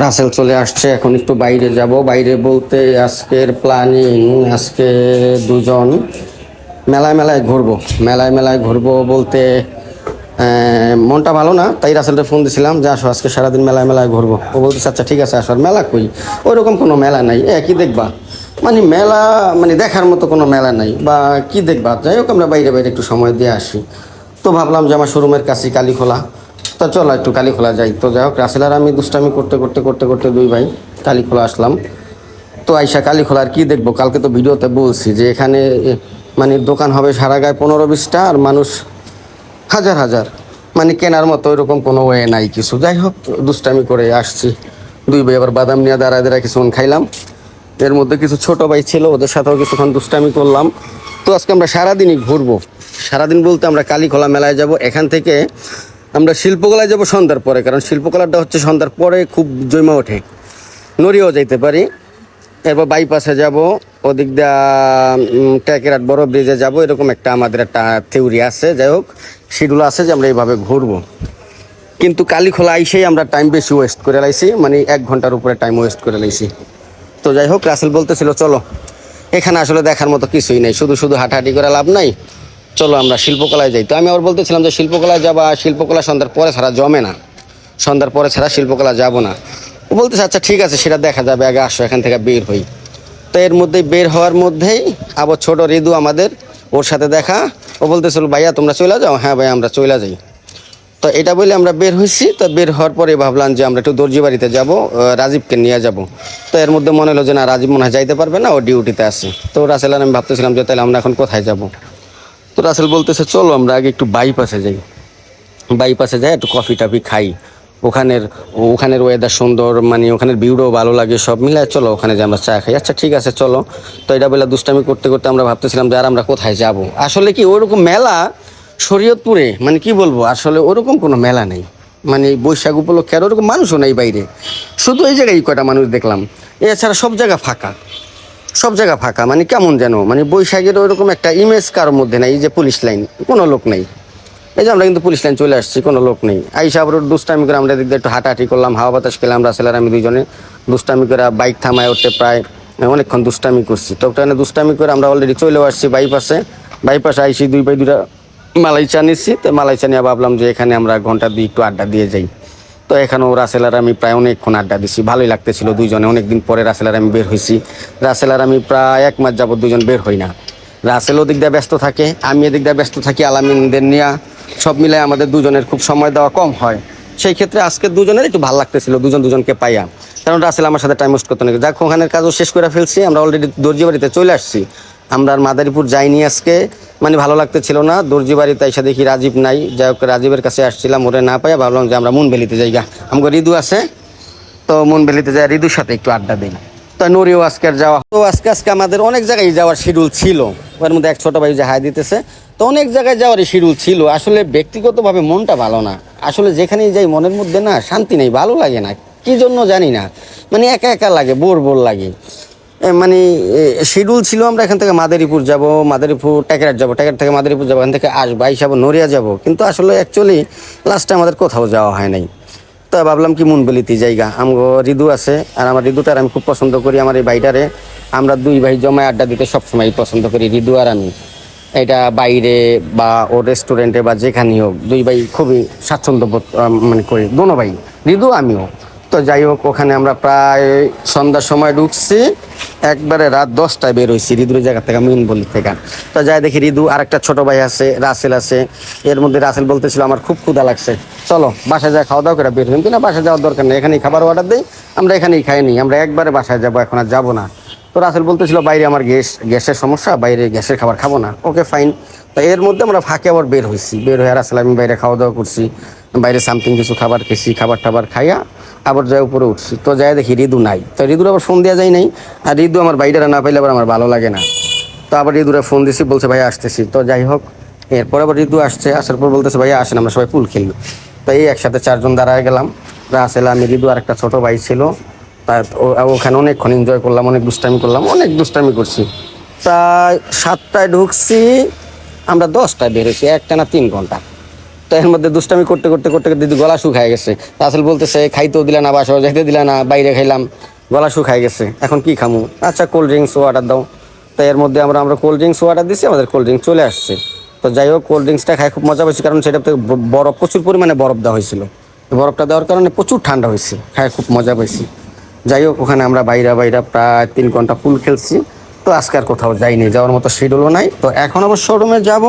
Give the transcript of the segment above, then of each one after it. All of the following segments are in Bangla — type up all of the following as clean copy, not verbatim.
রাসেল চলে আসছে, এখন একটু বাইরে যাব। বাইরে বলতে আজকের প্ল্যানিং, আজকে দুজন মেলায় মেলায় ঘুরবো। মেলায় মেলায় ঘুরবো বলতে মনটা ভালো না, তাই রাসেলটা ফোন দিয়েছিলাম যে আসো আজকে সারাদিন মেলায় মেলায় ঘুরবো। ও বলতেছে আচ্ছা ঠিক আছে আসো। আর মেলা কই, ওইরকম কোনো মেলা নাই। কি দেখবা, মানে মেলা মানে দেখার মতো কোনো মেলা নাই বা কি দেখবা। যাই হোক আমরা বাইরে বাইরে একটু সময় দিয়ে আসি। তো ভাবলাম যে আমার শোরুমের কাছে কালীখোলা, তো চলো একটু কালীখোলা যাই। তো যাই হোক রাসেল আর আমি দুষ্টামি করতে করতে করতে করতে দুই ভাই কালীখোলা আসলাম। তো আইসা কালীখোলা আর কি দেখবো, কালকে তো ভিডিওতে বলছি যে এখানে মানে দোকান হবে সারা গায়ে 15-20টা, আর মানুষ হাজার হাজার, মানে কেনার মতো এরকম কোনো ওয়ে নাই কিছু। যাই হোক দুষ্টামি করে আসছি। দুই ভাই আবার বাদাম নিয়ে দাঁড়ায় দাঁড়ায় কিছুক্ষণ খাইলাম। এর মধ্যে কিছু ছোট ভাই ছিল, ওদের সাথেও কিছুক্ষণ দুষ্টামি করলাম। তো আজকে আমরা সারাদিনই ঘুরবো। সারাদিন বলতে আমরা কালীখোলা মেলায় যাব, এখান থেকে আমরা শিল্পকলায় যাব সন্ধ্যার পরে, কারণ শিল্পকলাটা হচ্ছে সন্ধ্যার পরে খুব জমা ওঠে। নড়িয়েও যাইতে পারি। এরপর বাইপাসে যাব, ওদিক দিয়ে ট্যাকেরাট বড় ব্রিজে যাব, এরকম একটা আমাদের একটা থিওরি আছে। যাই হোক শিডিউল আছে যে আমরা এইভাবে ঘুরবো। কিন্তু কালীখোলা আইসেই আমরা টাইম বেশি ওয়েস্ট করে লাইছি, মানে 1 ঘন্টার উপরে টাইম ওয়েস্ট করে লাইছি। তো যাই হোক রাসেল বলতেছিল চলো, এখানে আসলে দেখার মতো কিছুই নেই, শুধু শুধু হাঁটাহাঁটি করে লাভ নাই, চলো আমরা শিল্পকলায় যাই। তো আমি আবার বলতেছিলাম যে শিল্পকলায় যাবা, শিল্পকলা সন্ধ্যার পরে ছাড়া জমে না, সন্ধ্যার পরে ছাড়া শিল্পকলা যাব না। ও বলতেছে আচ্ছা ঠিক আছে সেটা দেখা যাবে, আগে আসো এখান থেকে বের হই। তো এর মধ্যেই বের হওয়ার মধ্যেই আবার ছোট ঋদু আমাদের, ওর সাথে দেখা। ও বলতেছিল ভাইয়া তোমরা চলে যাও। হ্যাঁ ভাইয়া আমরা চলে যাই। তো এটা বলে আমরা বের হয়েছি। তো বের হওয়ার পরে ভাবলাম যে আমরা একটু দর্জি বাড়িতে যাবো, রাজীবকে নিয়ে যাব। তো এর মধ্যে মনে হলো যে না রাজীব মনে হয় যাইতে পারবে না, ও ডিউটিতে আছে। তো রাসেল আর আমি ভাবতেছিলাম যে তাহলে আমরা এখন কোথায় যাব। তো রাসেল বলতেছে চলো আমরা আগে একটু বাইপাসে যাই, বাইপাসে যাই একটু কফি টফি খাই। ওখানের ওখানের ওয়েদার সুন্দর, মানে ওখানের ভিউটাও ভালো লাগে, সব মিলায় চলো ওখানে যে আমরা চা খাই। আচ্ছা ঠিক আছে চলো। তো এটা বলে দুষ্টামি করতে করতে আমরা ভাবতেছিলাম যে আর আমরা কোথায় যাব। আসলে কি ওরকম মেলা শরীয়তপুরে, মানে কি বলবো, আসলে ওরকম কোনো মেলা নেই। মানে বৈশাখ উপলক্ষে আর ওরকম মানুষও নেই বাইরে, শুধু এই জায়গায় কয়টা মানুষ দেখলাম, এছাড়া সব জায়গা ফাঁকা, সব জায়গা ফাঁকা। মানে কেমন যেন, মানে বৈশাখের ওইরকম একটা ইমেজ কারোর মধ্যে নাই। এই যে পুলিশ লাইন, কোনো লোক নেই। এই যে আমরা কিন্তু পুলিশ লাইন চলে আসছি, কোনো লোক নেই। আইসা আবার দুষ্টামি করে আমরা দিক দিয়ে একটু হাঁটাহাঁটি করলাম, হাওয়া বাতাস খেলাম। রাসেল আর আমি দুইজনে দুষ্টামি করে বাইক থামায় উঠতে প্রায় অনেকক্ষণ দুষ্টামি করছি। তো ওখানে দুষ্টামি করে আমরা অলরেডি চলেও আসছি বাইপাসে। বাইপাসে আইসি দুই ভাই দুটা মালাই চা নিচ্ছি। তো মালাই চা নিয়ে ভাবলাম যে এখানে আমরা ঘন্টা দিয়ে একটু আড্ডা দিয়ে যাই। তো এখানেও রাসেল আর আমি প্রায় অনেকক্ষণ আড্ডা দিচ্ছি, ভালোই লাগতেছিল দুইজনে। অনেকদিন পরে রাসেল আর আমি বের হয়েছি। রাসেল আর আমি প্রায় 1 মাস যাবত দুজন বের হই না। রাসেল ওদিক দিয়ে ব্যস্ত থাকে, আমি এদিক দিয়ে ব্যস্ত থাকি আলামিনদের নিয়ে। সব মিলে আমাদের দুজনের খুব সময় দেওয়া কম হয়। সেই ক্ষেত্রে আজকে দুজনের একটু ভালো লাগতেছিল, দুজন দুজনকে পাইয়া। কারণ রাসেল আমার সাথে টাইম ওয়েস্ট করতে নাকি। যাক ওখানের কাজও শেষ করে ফেলছি, আমরা অলরেডি দর্জি বাড়িতে চলে আসছি। আমরা আর মাদারীপুর যাইনি আজকে, মানে ভালো লাগতেছিল না। দর্জি বাড়িতে এসে দেখি রাজীব নাই। যাই হোক রাজীবের কাছে আসছিলাম, ওরে না পাইয়া ভাবলাম যে আমরা মুনবেলিতে যাই গা, আমাকে ঋদু আছে। তো মুনবেলিতে যাই, ঋদুর সাথে একটু আড্ডা দিই। তো নড়িও আজকে যাওয়া, তো আজকে আমাদের অনেক জায়গায় যাওয়ার শিডিউল ছিল। ওর মধ্যে এক ছোট ভাই যে হাই দিতেছে, তো অনেক জায়গায় যাওয়ারই শিডিউল ছিল। আসলে ব্যক্তিগতভাবে মনটা ভালো না, আসলে যেখানেই যাই মনের মধ্যে না শান্তি নেই, ভালো লাগে না, কি জন্য জানি না। মানে একা একা লাগে, বোর বোর লাগে। মানে শিডিউল ছিল আমরা এখান থেকে মাদারীপুর যাব, মাদারীপুর ট্যাকেরাট যাবো, ট্যাকেরাট থেকে মাদারীপুর যাবো, এখান থেকে আসবো, আইসাবো নড়িয়া যাব। কিন্তু আসলে অ্যাকচুয়ালি লাস্টে আমাদের কোথাও যাওয়া হয় নাই। তো ভাবলাম কি মুনবেলিতে জায়গা, আমগো ঋদু আছে, আর আমার ঋদুটার আমি খুব পছন্দ করি। আমার এই ভাইটারে আমরা দুই ভাই জমায় আড্ডা দিতে সবসময় পছন্দ করি, ঋদু আর আমি। এটা বাইরে বা ও রেস্টুরেন্টে বা যেখানেই হোক, দুই ভাই খুবই স্বাচ্ছন্দ্য বোধ মানে করি, দোনো ভাই, ঋদু আমিও। তো যাই হোক ওখানে আমরা প্রায় সন্ধ্যার সময় ঢুকছি, একবারে রাত 10টায় বের হয়েছি ঋদুর জায়গা থেকে, মুনবেলি থেকে। তো যাই দেখি ঋদু আর একটা ছোট ভাই আছে, রাসেল আছে। এর মধ্যে রাসেল বলতেছিল আমার খুব ক্ষুধা লাগছে, চলো বাসায় যা খাওয়া দাওয়া করে বের হই। কিন্তু না, বাসায় যাওয়ার দরকার নেই, এখানেই খাবার অর্ডার দিই, আমরা এখানেই খাই নি, আমরা একবারে বাসায় যাবো, এখন আর যাবো না। তো রাসেল বলতেছিল বাইরে আমার গ্যাসের সমস্যা, বাইরে গ্যাসের খাবার খাবো না। Okay fine. তো এর মধ্যে আমরা ফাঁকে আবার বের হয়েছি, বের হয়ে রাসেল আমি বাইরে খাওয়া দাওয়া করছি, বাইরে সামথিং কিছু খাবার খেয়েছি, খাবার টাবার খাইয়া আবার যাই উপরে উঠছি। তো যাই দেখি ঋদু নাই। তো ঋদুর আবার ফোন দেওয়া যায় নাই, আর ঋদু আমার বাইরেরা না পাইলে আবার আমার ভালো লাগে না। তো আবার ঋদুরে ফোন দিছি, বলছে ভাইয়া আসতেছি। তো যাই হোক এরপর আবার ঋদু আসছে, আসার পর বলতেছে ভাইয়া আসেন আমরা সবাই পুল খেলি। তো এই একসাথে 4 জন দাঁড়ায় গেলাম, রাসেল আমি ঋদু আর একটা ছোটো ভাই ছিল। তা ওখানে অনেকক্ষণ এনজয় করলাম, অনেক দুষ্টামি করলাম, অনেক দুষ্টামি করছি। প্রায় 7টায় ঢুকছি, আমরা 10টায় বেরোছি, একটানা 3 ঘন্টা। তো তো এর মধ্যে দুষ্টামি করতে করতে করতে করতে দিদি গলা শুকায় গেছে। রাসেল বলতেছে খাইতেও দিলে না, বাসাও যাইতে দিলে না, বাইরে খাইলাম, গলা শুকায় গেছে, এখন কি খামু? আচ্ছা কোল্ড ড্রিঙ্কস ওয়াটার দাও। তো এর মধ্যে আমরা কোল্ড ড্রিঙ্কস ওয়াটার দিছি, আমাদের কোল্ড ড্রিঙ্কস চলে আসছে। তো যাই হোক কোল্ড ড্রিঙ্কসটা খাই খুব মজা পেয়েছি, কারণ সেটাতে বরফ, প্রচুর পরিমাণে বরফ দেওয়া হয়েছিল। বরফটা দেওয়ার কারণে প্রচুর ঠান্ডা হয়েছে, খাই খুব মজা পেয়েছি। যাই হোক ওখানে আমরা বাইরা প্রায় 3 ঘন্টা ফুল খেলছি। তো আজকে আর কোথাও যাইনি, যাওয়ার মতো শিডিউলও নাই। তো এখন আবার শোরুমে যাব।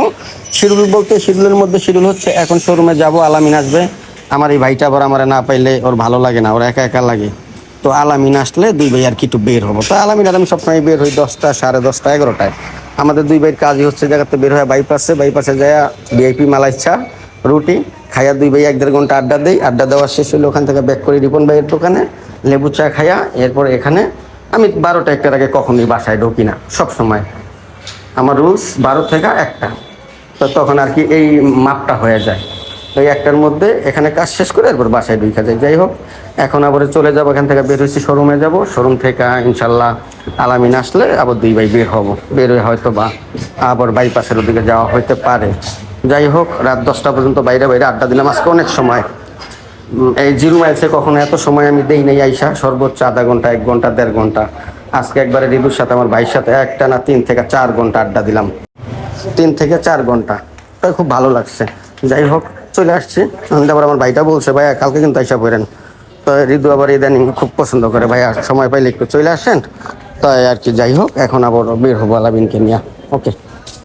শিডিউল বলতে শিডিউলের মধ্যে শিডিউল হচ্ছে এখন শোরুমে যাব, আলামিন আসবে। আমার এই ভাইটা আবার আমার না পাইলে ওর ভালো লাগে না, ওর একা একা লাগে। তো আলামিন আসলে দুই ভাই আর কি একটু বের হবো। তো আলামিন আর আমি সবসময় বের হই 10টা, 10:30, 11টায়। আমাদের দুই ভাইয়ের কাজই হচ্ছে জায়গাতে বের হয় বাইপাসে যায় ভিআইপি মালাই চা রুটি খাইয়া দুই ভাই 1-1.5 ঘন্টা আড্ডা দেই। আড্ডা দেওয়া শেষ হলে ওখান থেকে ব্যাক করি রিপন ভাইয়ের দোকানে লেবু চা খাইয়া। এরপর এখানে আমি 12টা 1টার আগে কখনোই বাসায় ঢুকি না, সব সময় আমার রুলস 12 থেকে 1টা। তো তখন আর কি এই মাপটা হয়ে যায়, ওই 1টার মধ্যে এখানে কাজ শেষ করে এরপর বাসায় ঢুকা যায়। যাই হোক এখন আবার চলে যাবো, এখান থেকে বের হয়েছি শোরুমে যাব। শোরুম থেকে ইনশাল্লাহ আলামিন আসলে আবার দুই ভাই বের হবো, বের হয়ে হয়তো বা আবার বাইপাসের ওদিকে যাওয়া হইতে পারে। যাই হোক রাত 10টা পর্যন্ত বাইরে আড্ডা দিলাম আজকে অনেক সময়। এই জিরো মাইলসে কখনো এত সময় আমি দেই নাই আইসা, সর্বোচ্চ আধা ঘন্টা, 1 ঘন্টা, 1.5 ঘন্টা। আজকে একবারে রিদুর সাথে আমার ভাইয়ের সাথে একটানা 3 থেকে 4 ঘন্টা আড্ডা দিলাম, 3 থেকে 4 ঘন্টা। তাই খুব ভালো লাগছে। যাই হোক চলে আসছি। আবার আমার ভাইটা বলছে ভাইয়া কালকে কিন্তু আইসা পড়েন। তো ঋতু আবার ইদানিং খুব পছন্দ করে, ভাইয়া সময় পাইলে একটু চলে আসেন। তাই আর কি। যাই হোক এখন আবার বের হবো আলামিনকে নিয়ে। ওকে।